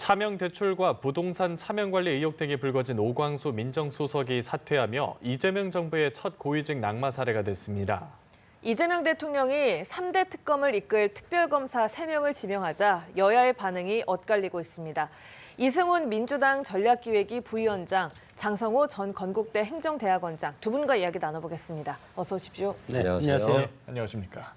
차명 대출과 부동산 차명 관리 의혹 등이 불거진 오광수 민정수석이 사퇴하며 이재명 정부의 첫 고위직 낙마 사례가 됐습니다. 이재명 대통령이 3대 특검을 이끌 특별검사 3명을 지명하자 여야의 반응이 엇갈리고 있습니다. 이승훈 민주당 전략기획위 부위원장, 장성호 전 건국대 행정대학원장 두 분과 이야기 나눠보겠습니다. 어서 오십시오. 네, 안녕하세요. 안녕하십니까.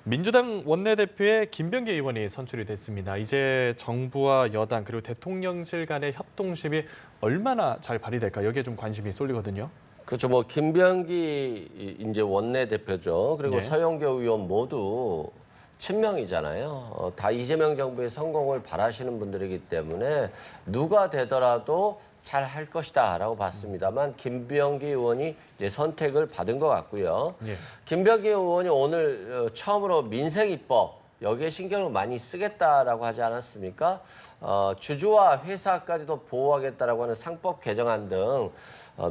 민주당 원내대표의 김병기 의원이 선출이 됐습니다. 이제 정부와 여당 그리고 대통령실 간의 협동심이 얼마나 잘 발휘될까 여기에 좀 관심이 쏠리거든요. 그렇죠. 뭐 김병기 이제 원내대표죠. 그리고 네. 서영교 의원 모두 친명이잖아요. 다 이재명 정부의 성공을 바라시는 분들이기 때문에 누가 되더라도 잘 할 것이다라고 봤습니다만 김병기 의원이 이제 선택을 받은 것 같고요. 예. 김병기 의원이 오늘 처음으로 민생입법 여기에 신경을 많이 쓰겠다라고 하지 않았습니까? 주주와 회사까지도 보호하겠다라고 하는 상법 개정안 등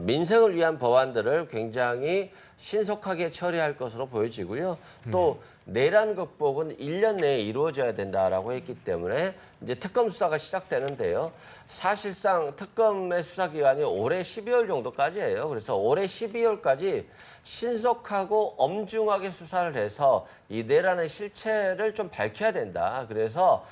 민생을 위한 법안들을 굉장히 신속하게 처리할 것으로 보여지고요. 또 내란 극복은 1년 내에 이루어져야 된다라고 했기 때문에 이제 특검 수사가 시작되는데요. 사실상 특검의 수사 기간이 올해 12월 정도까지예요. 그래서 올해 12월까지 신속하고 엄중하게 수사를 해서 이 내란의 실체를 좀 밝혀야 된다. 그래서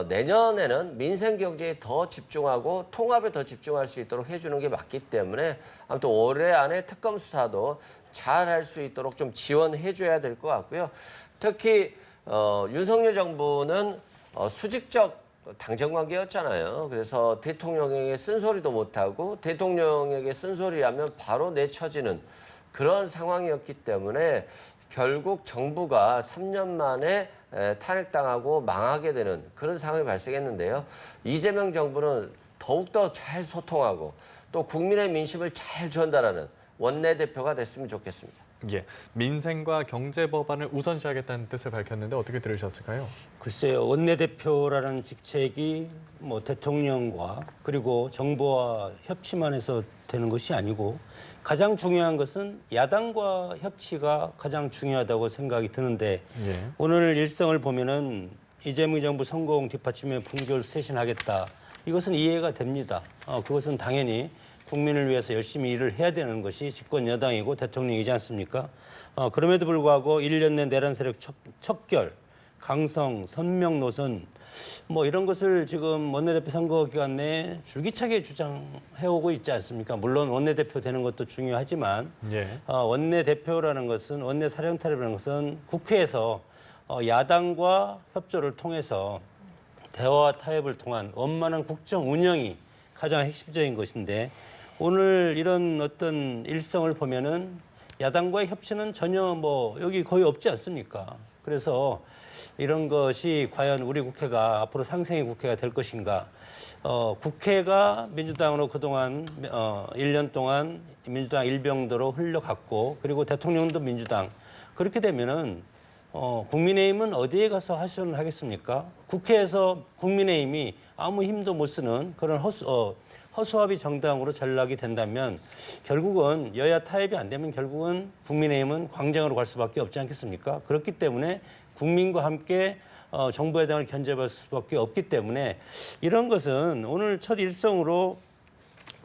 내년에는 민생 경제에 더 집중하고 통합에 더 집중할 수 있도록 해주는 게 맞기 때문에 아무튼 올해 안에 특검 수사도 잘 할 수 있도록 좀 지원해줘야 될 것 같고요. 특히 윤석열 정부는 수직적 당정관계였잖아요. 그래서 대통령에게 쓴소리도 못하고 대통령에게 쓴소리하면 바로 내쳐지는 그런 상황이었기 때문에 결국 정부가 3년 만에 탄핵당하고 망하게 되는 그런 상황이 발생했는데요. 이재명 정부는 더욱더 잘 소통하고 또 국민의 민심을 잘 전달하는 원내대표가 됐으면 좋겠습니다. 예, 민생과 경제 법안을 우선시하겠다는 뜻을 밝혔는데 어떻게 들으셨을까요? 글쎄요, 원내대표라는 직책이 뭐 대통령과 그리고 정부와 협치만 해서 되는 것이 아니고 가장 중요한 것은 야당과 협치가 가장 중요하다고 생각이 드는데 예. 오늘 일성을 보면은 이재명 정부 성공 뒷받침에 분결 쇄신하겠다. 이것은 이해가 됩니다. 그것은 당연히 국민을 위해서 열심히 일을 해야 되는 것이 집권 여당이고 대통령이지 않습니까? 그럼에도 불구하고 1년 내 내란 세력 척결, 강성, 선명 노선 뭐 이런 것을 지금 원내대표 선거 기간 내에 줄기차게 주장해오고 있지 않습니까? 물론 원내대표 되는 것도 중요하지만 예. 원내대표라는 것은 원내사령탑이라는 것은 국회에서 야당과 협조를 통해서 대화와 타협을 통한 원만한 국정 운영이 가장 핵심적인 것인데 오늘 이런 어떤 일성을 보면은 야당과의 협치는 전혀 뭐 여기 거의 없지 않습니까? 그래서 이런 것이 과연 우리 국회가 앞으로 상생의 국회가 될 것인가? 국회가 민주당으로 그동안 1년 동안 민주당 일병도로 흘러갔고 그리고 대통령도 민주당 그렇게 되면은 국민의힘은 어디에 가서 하소연을 하겠습니까? 국회에서 국민의힘이 아무 힘도 못 쓰는 그런 허수아비 정당으로 전락이 된다면 결국은 여야 타협이 안 되면 결국은 국민의힘은 광장으로 갈 수밖에 없지 않겠습니까? 그렇기 때문에 국민과 함께 정부 여당을 견제할 수밖에 없기 때문에 이런 것은 오늘 첫 일성으로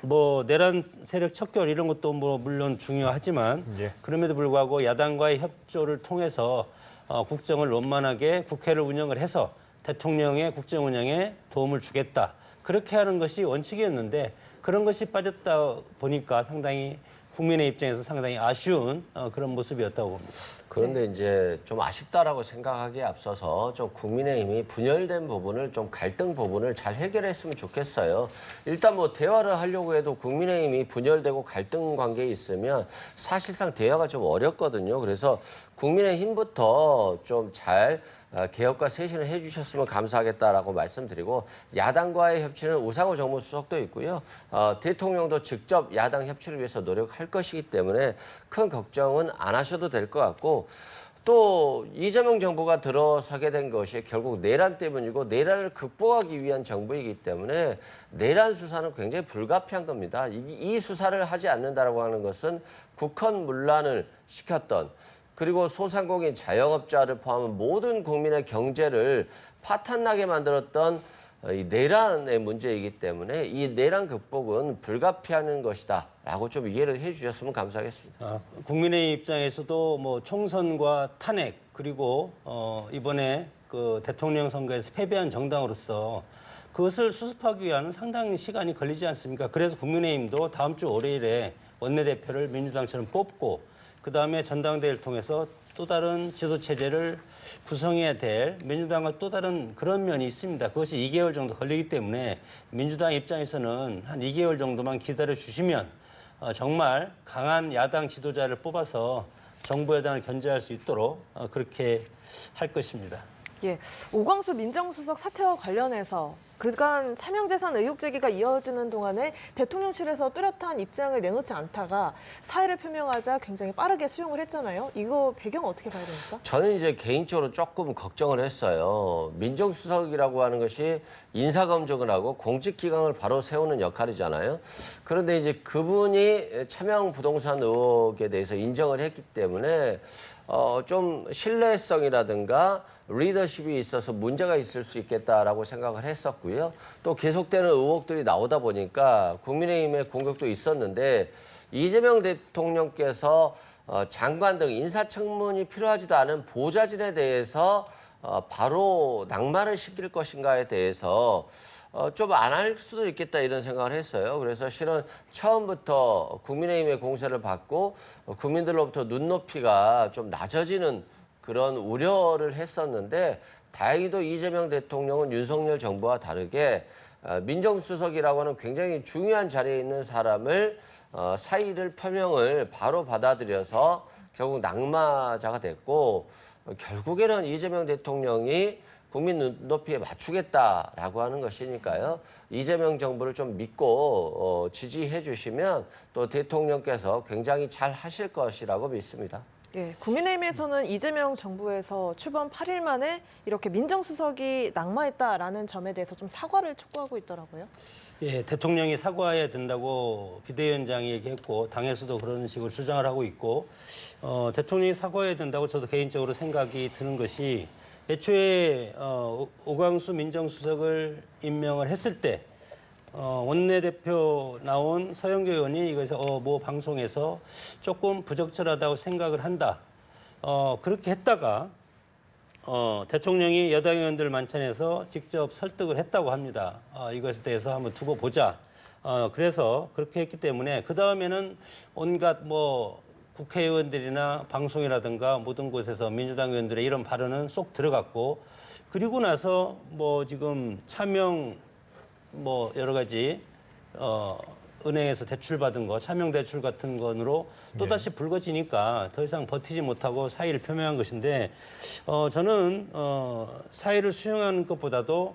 뭐 내란 세력 척결 이런 것도 뭐 물론 중요하지만 예. 그럼에도 불구하고 야당과의 협조를 통해서 국정을 원만하게 국회를 운영을 해서 대통령의 국정 운영에 도움을 주겠다. 그렇게 하는 것이 원칙이었는데 그런 것이 빠졌다 보니까 상당히 국민의 입장에서 상당히 아쉬운 그런 모습이었다고 봅니다. 그런데 이제 좀 아쉽다라고 생각하기에 앞서서 좀 국민의힘이 분열된 부분을 좀 갈등 부분을 잘 해결했으면 좋겠어요. 일단 뭐 대화를 하려고 해도 국민의힘이 분열되고 갈등 관계에 있으면 사실상 대화가 좀 어렵거든요. 그래서 국민의힘부터 좀 잘 개혁과 쇄신을 해주셨으면 감사하겠다라고 말씀드리고 야당과의 협치는 우상호 정무수석도 있고요. 대통령도 직접 야당 협치를 위해서 노력할 것이기 때문에 큰 걱정은 안 하셔도 될 것 같고 또 이재명 정부가 들어서게 된 것이 결국 내란 때문이고 내란을 극복하기 위한 정부이기 때문에 내란 수사는 굉장히 불가피한 겁니다. 이 수사를 하지 않는다라고 하는 것은 국헌문란을 시켰던 그리고 소상공인 자영업자를 포함한 모든 국민의 경제를 파탄나게 만들었던 이 내란의 문제이기 때문에 이 내란 극복은 불가피하는 것이다라고 좀 이해를 해주셨으면 감사하겠습니다. 국민의 입장에서도 뭐 총선과 탄핵 그리고 이번에 그 대통령 선거에서 패배한 정당으로서 그것을 수습하기 위한 상당히 시간이 걸리지 않습니까? 그래서 국민의힘도 다음 주 월요일에 원내대표를 민주당처럼 뽑고 그다음에 전당대회를 통해서 또 다른 지도체제를 구성해야 될 민주당과 또 다른 그런 면이 있습니다. 그것이 2개월 정도 걸리기 때문에 민주당 입장에서는 한 2개월 정도만 기다려 주시면 정말 강한 야당 지도자를 뽑아서 정부 여당을 견제할 수 있도록 그렇게 할 것입니다. 예, 오광수 민정수석 사태와 관련해서 그간 차명재산 의혹 제기가 이어지는 동안에 대통령실에서 뚜렷한 입장을 내놓지 않다가 사의를 표명하자 굉장히 빠르게 수용을 했잖아요. 이거 배경 어떻게 봐야 됩니까? 저는 이제 개인적으로 조금 걱정을 했어요. 민정수석이라고 하는 것이 인사검증을 하고 공직기강을 바로 세우는 역할이잖아요. 그런데 이제 그분이 차명 부동산 의혹에 대해서 인정을 했기 때문에 좀 신뢰성이라든가 리더십이 있어서 문제가 있을 수 있겠다라고 생각을 했었고요. 또 계속되는 의혹들이 나오다 보니까 국민의힘의 공격도 있었는데 이재명 대통령께서 장관 등 인사청문이 필요하지도 않은 보좌진에 대해서 바로 낙마를 시킬 것인가에 대해서 좀 안 할 수도 있겠다 이런 생각을 했어요. 그래서 실은 처음부터 국민의힘의 공세를 받고 국민들로부터 눈높이가 좀 낮아지는 그런 우려를 했었는데 다행히도 이재명 대통령은 윤석열 정부와 다르게 민정수석이라고 하는 굉장히 중요한 자리에 있는 사람을 사의를 표명을 바로 받아들여서 결국 낙마자가 됐고 결국에는 이재명 대통령이 국민 눈높이에 맞추겠다라고 하는 것이니까요. 이재명 정부를 좀 믿고 지지해 주시면 또 대통령께서 굉장히 잘 하실 것이라고 믿습니다. 예, 국민의힘에서는 이재명 정부에서 출범 8일 만에 이렇게 민정수석이 낙마했다라는 점에 대해서 좀 사과를 촉구하고 있더라고요. 예, 대통령이 사과해야 된다고 비대위원장이 얘기했고 당에서도 그런 식으로 주장을 하고 있고 대통령이 사과해야 된다고 저도 개인적으로 생각이 드는 것이 애초에 오광수 민정수석을 임명을 했을 때 원내대표 나온 서영교 의원이 이것을 뭐 방송에서 조금 부적절하다고 생각을 한다. 그렇게 했다가 대통령이 여당 의원들 만찬에서 직접 설득을 했다고 합니다. 이것에 대해서 한번 두고 보자. 그래서 그렇게 했기 때문에 그 다음에는 온갖 뭐 국회의원들이나 방송이라든가 모든 곳에서 민주당 의원들의 이런 발언은 쏙 들어갔고 그리고 나서 뭐 지금 차명 뭐 여러 가지 은행에서 대출 받은 거 차명 대출 같은 건으로 또다시 불거지니까 더 이상 버티지 못하고 사의를 표명한 것인데 저는 사의를 수용하는 것보다도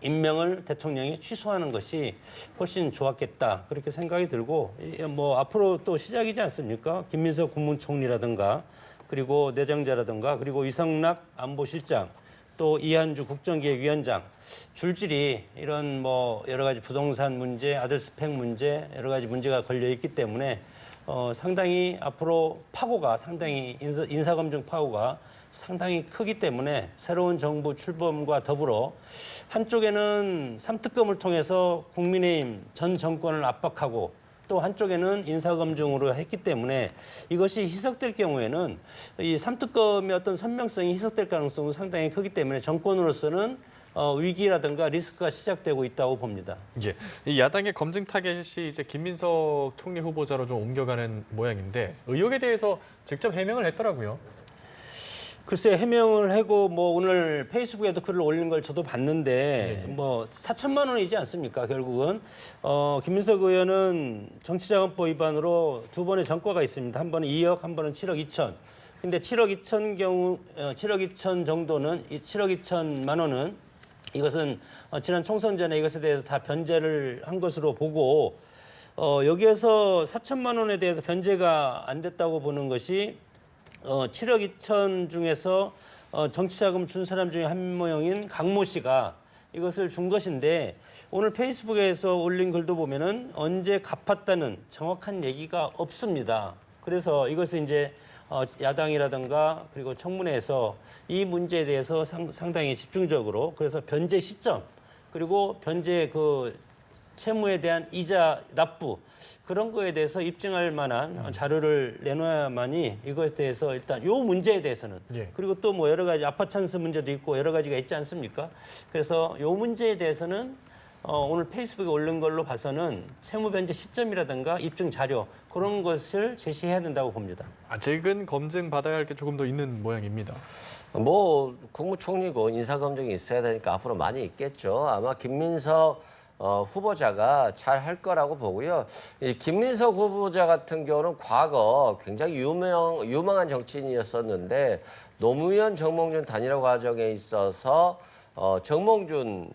임명을 대통령이 취소하는 것이 훨씬 좋았겠다 그렇게 생각이 들고 뭐 앞으로 또 시작이지 않습니까? 김민석 국무총리라든가 그리고 내정자라든가 그리고 이성락 안보실장 또 이한주 국정기획위원장 줄줄이 이런 뭐 여러 가지 부동산 문제, 아들 스펙 문제 여러 가지 문제가 걸려 있기 때문에 상당히 앞으로 파고가 상당히 인사검증 파고가 상당히 크기 때문에 새로운 정부 출범과 더불어 한쪽에는 삼특검을 통해서 국민의힘 전 정권을 압박하고 또 한쪽에는 인사검증으로 했기 때문에 이것이 희석될 경우에는 이 삼특검의 어떤 선명성이 희석될 가능성도 상당히 크기 때문에 정권으로서는 위기라든가 리스크가 시작되고 있다고 봅니다. 예, 이 야당의 검증 타겟이 이제 김민석 총리 후보자로 좀 옮겨가는 모양인데 의혹에 대해서 직접 해명을 했더라고요. 글쎄 해명을 하고 뭐 오늘 페이스북에도 글을 올린 걸 저도 봤는데 뭐 4천만 원이지 않습니까? 결국은 김민석 의원은 정치자금법 위반으로 두 번의 전과가 있습니다. 한 번은 2억, 한 번은 7억 2천. 근데 7억 2천 경우 7억 2천 정도는 7억 2천만 원은 이것은 지난 총선 전에 이것에 대해서 다 변제를 한 것으로 보고 여기에서 4천만 원에 대해서 변제가 안 됐다고 보는 것이 7억 2천 중에서 정치자금 준 사람 중에 한 모형인 강모 씨가 이것을 준 것인데 오늘 페이스북에서 올린 글도 보면은 언제 갚았다는 정확한 얘기가 없습니다. 그래서 이것을 이제 야당이라든가 그리고 청문회에서 이 문제에 대해서 상당히 집중적으로 그래서 변제 시점 그리고 변제 그 채무에 대한 이자 납부 그런 거에 대해서 입증할 만한 자료를 내놓아야만이 이것에 대해서 일단 요 문제에 대해서는 예. 그리고 또 뭐 여러 가지 아파 찬스 문제도 있고 여러 가지가 있지 않습니까? 그래서 요 문제에 대해서는 오늘 페이스북에 올린 걸로 봐서는 채무 변제 시점이라든가 입증 자료 그런 것을 제시해야 된다고 봅니다. 아직은 검증 받아야 할 게 조금 더 있는 모양입니다. 뭐 국무총리고 인사검증이 있어야 되니까 앞으로 많이 있겠죠. 아마 김민석 후보자가 잘 할 거라고 보고요. 이 김민석 후보자 같은 경우는 과거 굉장히 유망한 정치인이었었는데 노무현 정몽준 단일화 과정에 있어서 정몽준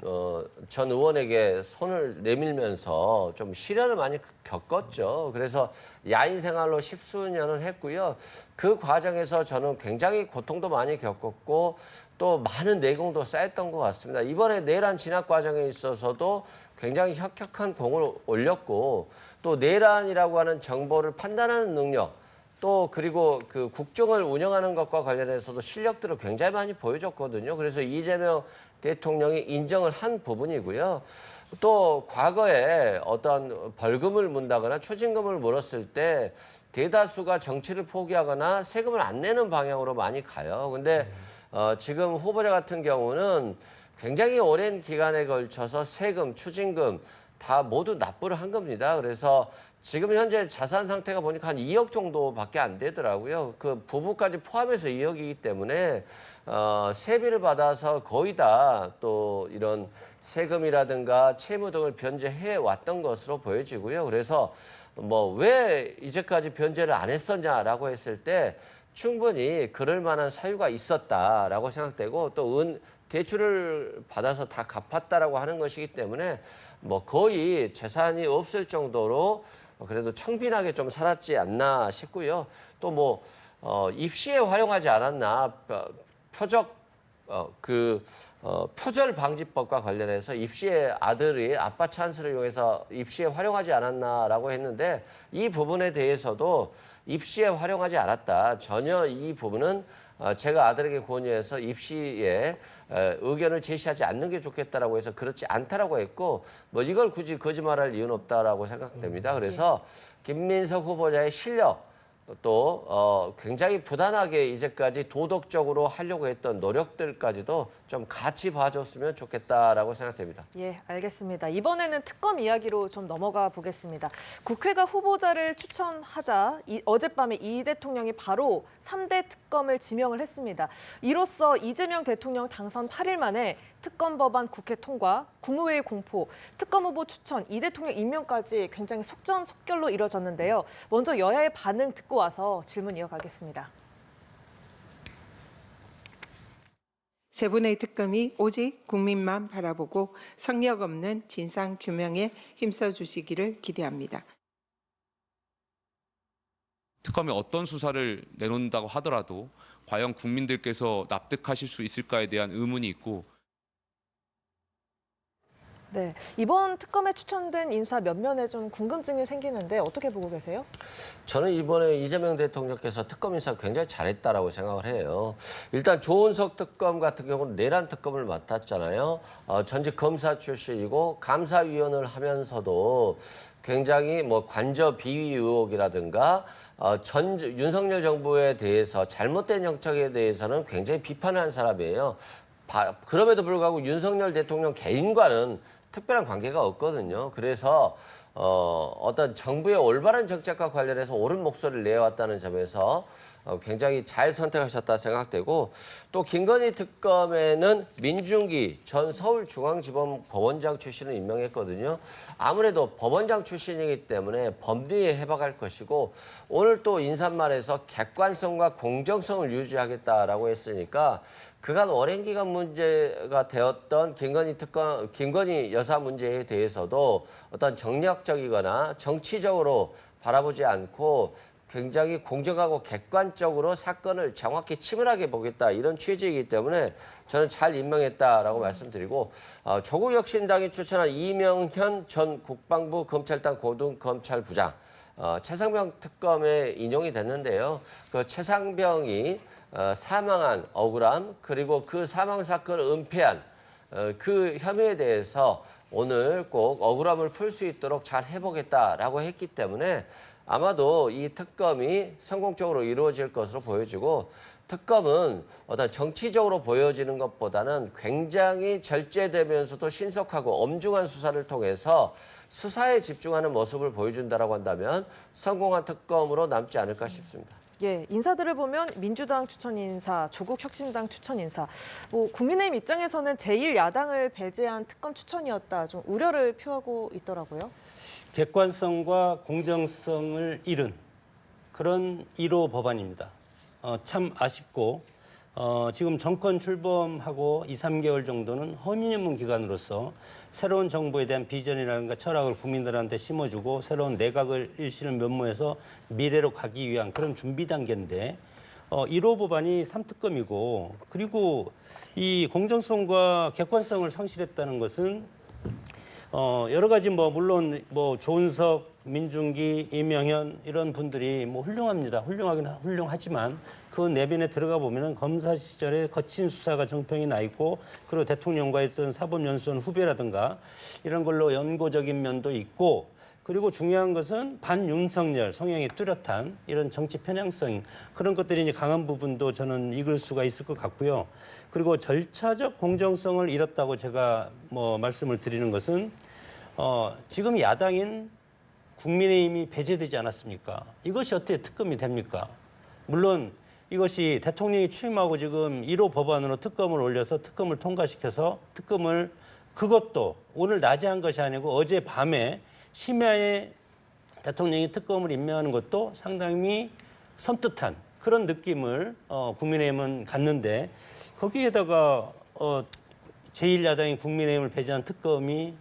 전 의원에게 손을 내밀면서 좀 시련을 많이 겪었죠. 그래서 야인 생활로 십수년을 했고요. 그 과정에서 저는 굉장히 고통도 많이 겪었고 또 많은 내공도 쌓였던 것 같습니다. 이번에 내란 진압 과정에 있어서도 굉장히 혁혁한 공을 올렸고 또 내란이라고 하는 정보를 판단하는 능력 또 그리고 그 국정을 운영하는 것과 관련해서도 실력들을 굉장히 많이 보여줬거든요. 그래서 이재명 대통령이 인정을 한 부분이고요. 또 과거에 어떤 벌금을 문다거나 추징금을 물었을 때 대다수가 정치를 포기하거나 세금을 안 내는 방향으로 많이 가요. 근데 지금 후보자 같은 경우는 굉장히 오랜 기간에 걸쳐서 세금, 추징금 다 모두 납부를 한 겁니다. 그래서 지금 현재 자산 상태가 보니까 한 2억 정도밖에 안 되더라고요. 그 부부까지 포함해서 2억이기 때문에 세비를 받아서 거의 다 또 이런 세금이라든가 채무 등을 변제해 왔던 것으로 보여지고요. 그래서 뭐 왜 이제까지 변제를 안 했었냐라고 했을 때 충분히 그럴 만한 사유가 있었다라고 생각되고 또 대출을 받아서 다 갚았다라고 하는 것이기 때문에 뭐 거의 재산이 없을 정도로 그래도 청빈하게 좀 살았지 않나 싶고요. 또 뭐 입시에 활용하지 않았나 표절 방지법과 관련해서 입시에 아들이 아빠 찬스를 이용해서 입시에 활용하지 않았나라고 했는데 이 부분에 대해서도 입시에 활용하지 않았다. 전혀 이 부분은 제가 아들에게 권유해서 입시에 의견을 제시하지 않는 게 좋겠다라고 해서 그렇지 않다라고 했고 뭐 이걸 굳이 거짓말할 이유는 없다라고 생각됩니다. 그래서 김민석 후보자의 실력 또 굉장히 부단하게 이제까지 도덕적으로 하려고 했던 노력들까지도 좀 같이 봐줬으면 좋겠다라고 생각됩니다. 예, 알겠습니다. 이번에는 특검 이야기로 좀 넘어가 보겠습니다. 국회가 후보자를 추천하자 어젯밤에 이 대통령이 바로 3대 특검을 지명을 했습니다. 이로써 이재명 대통령 당선 8일 만에 특검 법안 국회 통과, 국무회의 공포, 특검 후보 추천, 이 대통령 임명까지 굉장히 속전속결로 이뤄졌는데요. 먼저 여야의 반응 듣고 와서 질문 이어가겠습니다. 세 분의 특검이 오직 국민만 바라보고 성역 없는 진상 규명에 힘써 주시기를 기대합니다. 특검이 어떤 수사를 내놓는다고 하더라도 과연 국민들께서 납득하실 수 있을까에 대한 의문이 있고 네, 이번 특검에 추천된 인사 몇 면에 좀 궁금증이 생기는데 어떻게 보고 계세요? 저는 이번에 이재명 대통령께서 특검 인사 굉장히 잘했다라고 생각을 해요. 일단 조은석 특검 같은 경우는 내란 특검을 맡았잖아요. 전직 검사 출신이고 감사위원을 하면서도 굉장히 뭐 관저 비위 의혹이라든가 윤석열 정부에 대해서 잘못된 정책에 대해서는 굉장히 비판한 사람이에요. 그럼에도 불구하고 윤석열 대통령 개인과는 특별한 관계가 없거든요. 그래서 어떤 정부의 올바른 정책과 관련해서 옳은 목소리를 내왔다는 점에서 굉장히 잘 선택하셨다 생각되고 또 김건희 특검에는 민중기 전 서울중앙지법 법원장 출신을 임명했거든요. 아무래도 법원장 출신이기 때문에 법리에 해박할 것이고 오늘 또 인사말에서 객관성과 공정성을 유지하겠다라고 했으니까 그간 오랜 기간 문제가 되었던 김건희 여사 문제에 대해서도 어떤 정략적이거나 정치적으로 바라보지 않고 굉장히 공정하고 객관적으로 사건을 정확히 치밀하게 보겠다 이런 취지이기 때문에 저는 잘 임명했다라고 말씀드리고 조국 혁신당이 추천한 이명현 전 국방부 검찰당 고등검찰부장 최상병 특검에 인용이 됐는데요. 그 최상병이 사망한 억울함 그리고 그 사망 사건을 은폐한 그 혐의에 대해서 오늘 꼭 억울함을 풀 수 있도록 잘 해보겠다라고 했기 때문에 아마도 이 특검이 성공적으로 이루어질 것으로 보여지고 특검은 어떤 정치적으로 보여지는 것보다는 굉장히 절제되면서도 신속하고 엄중한 수사를 통해서 수사에 집중하는 모습을 보여준다라고 한다면 성공한 특검으로 남지 않을까 싶습니다. 예, 인사들을 보면 민주당 추천 인사, 조국 혁신당 추천 인사, 뭐 국민의힘 입장에서는 제1야당을 배제한 특검 추천이었다 좀 우려를 표하고 있더라고요. 객관성과 공정성을 잃은 그런 1호 법안입니다. 참 아쉽고 지금 정권 출범하고 2, 3개월 정도는 허민유문 기간으로서 새로운 정부에 대한 비전이라든가 철학을 국민들한테 심어주고 새로운 내각을 일시는 면모에서 미래로 가기 위한 그런 준비 단계인데 1호 법안이 3특검이고 그리고 이 공정성과 객관성을 상실했다는 것은 여러 가지 물론 조은석, 민중기, 이명현 이런 분들이 훌륭합니다. 훌륭하긴 훌륭하지만 그 내면에 들어가 보면은 검사 시절에 거친 수사가 정평이 나 있고 그리고 대통령과 있던 사법연수원 후배라든가 이런 걸로 연고적인 면도 있고 그리고 중요한 것은 반윤석열 성향이 뚜렷한 이런 정치 편향성 그런 것들이 이제 강한 부분도 저는 읽을 수가 있을 것 같고요. 그리고 절차적 공정성을 잃었다고 제가 말씀을 드리는 것은 지금 야당인 국민의힘이 배제되지 않았습니까? 이것이 어떻게 특검이 됩니까? 물론 이것이 대통령이 취임하고 지금 1호 법안으로 특검을 올려서 특검을 통과시켜서 특검을 그것도 오늘 낮에 한 것이 아니고 어제 밤에 심야에 대통령이 특검을 임명하는 것도 상당히 섬뜩한 그런 느낌을 국민의힘은 갖는데 거기에다가 제1야당인 국민의힘을 배제한 특검이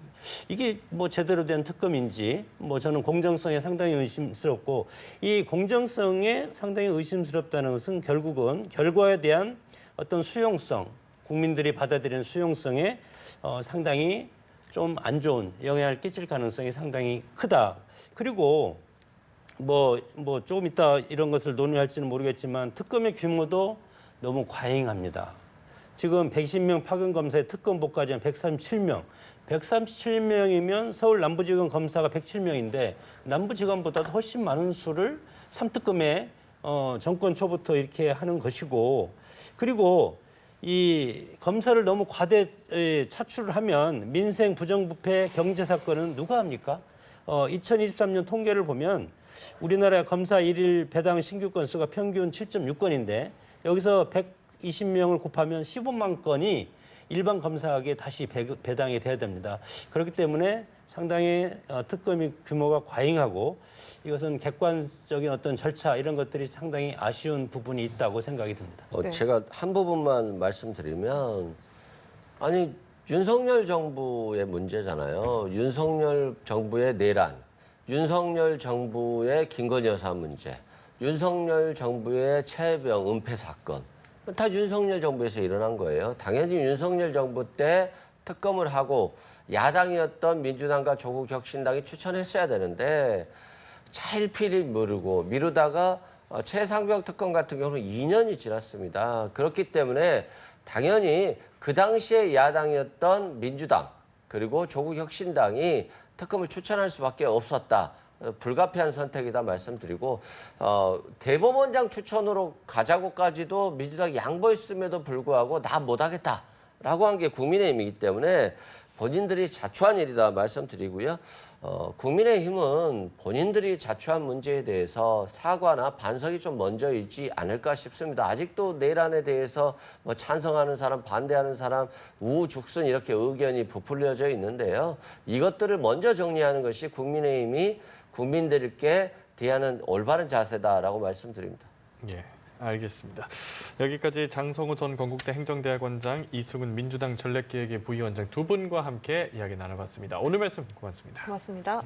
이게 제대로 된 특검인지 저는 공정성에 상당히 의심스럽고 이 공정성에 상당히 의심스럽다는 것은 결국은 결과에 대한 어떤 수용성 국민들이 받아들이는 수용성에 상당히 좀 안 좋은 영향을 끼칠 가능성이 상당히 크다. 그리고 조금 이따 이런 것을 논의할지는 모르겠지만 특검의 규모도 너무 과잉합니다. 지금 120명 파견 검사의 특검법까지는 137명. 137명이면 서울 남부지검 검사가 107명인데 남부지검보다도 훨씬 많은 수를 3특검에 정권 초부터 이렇게 하는 것이고 그리고 이 검사를 너무 과대 차출을 하면 민생 부정부패 경제 사건은 누가 합니까? 2023년 통계를 보면 우리나라 검사 일일 배당 신규 건수가 평균 7.6건인데 여기서 120명을 곱하면 15만 건이 일반 검사에게 다시 배당이 돼야 됩니다. 그렇기 때문에 상당히 특검의 규모가 과잉하고 이것은 객관적인 어떤 절차 이런 것들이 상당히 아쉬운 부분이 있다고 생각이 듭니다. 네. 제가 한 부분만 말씀드리면 아니 윤석열 정부의 문제잖아요. 윤석열 정부의 내란, 윤석열 정부의 김건희 여사 문제, 윤석열 정부의 최혜병 은폐 사건 다 윤석열 정부에서 일어난 거예요. 당연히 윤석열 정부 때 특검을 하고 야당이었던 민주당과 조국 혁신당이 추천했어야 되는데 차일피일 미루다가 최상병 특검 같은 경우는 2년이 지났습니다. 그렇기 때문에 당연히 그 당시에 야당이었던 민주당 그리고 조국 혁신당이 특검을 추천할 수밖에 없었다. 불가피한 선택이다 말씀드리고 대법원장 추천으로 가자고까지도 민주당이 양보했음에도 불구하고 나 못하겠다라고 한 게 국민의힘이기 때문에 본인들이 자초한 일이다 말씀드리고요. 국민의힘은 본인들이 자초한 문제에 대해서 사과나 반성이 좀 먼저이지 않을까 싶습니다. 아직도 내란에 대해서 찬성하는 사람, 반대하는 사람, 우후죽순 이렇게 의견이 부풀려져 있는데요. 이것들을 먼저 정리하는 것이 국민의힘이 국민들께 대하는 올바른 자세다라고 말씀드립니다. 예, 알겠습니다. 여기까지 장성호 전 건국대 행정대학원장, 이승훈 민주당 전략기획위 부위원장 두 분과 함께 이야기 나눠봤습니다. 오늘 말씀 고맙습니다. 고맙습니다.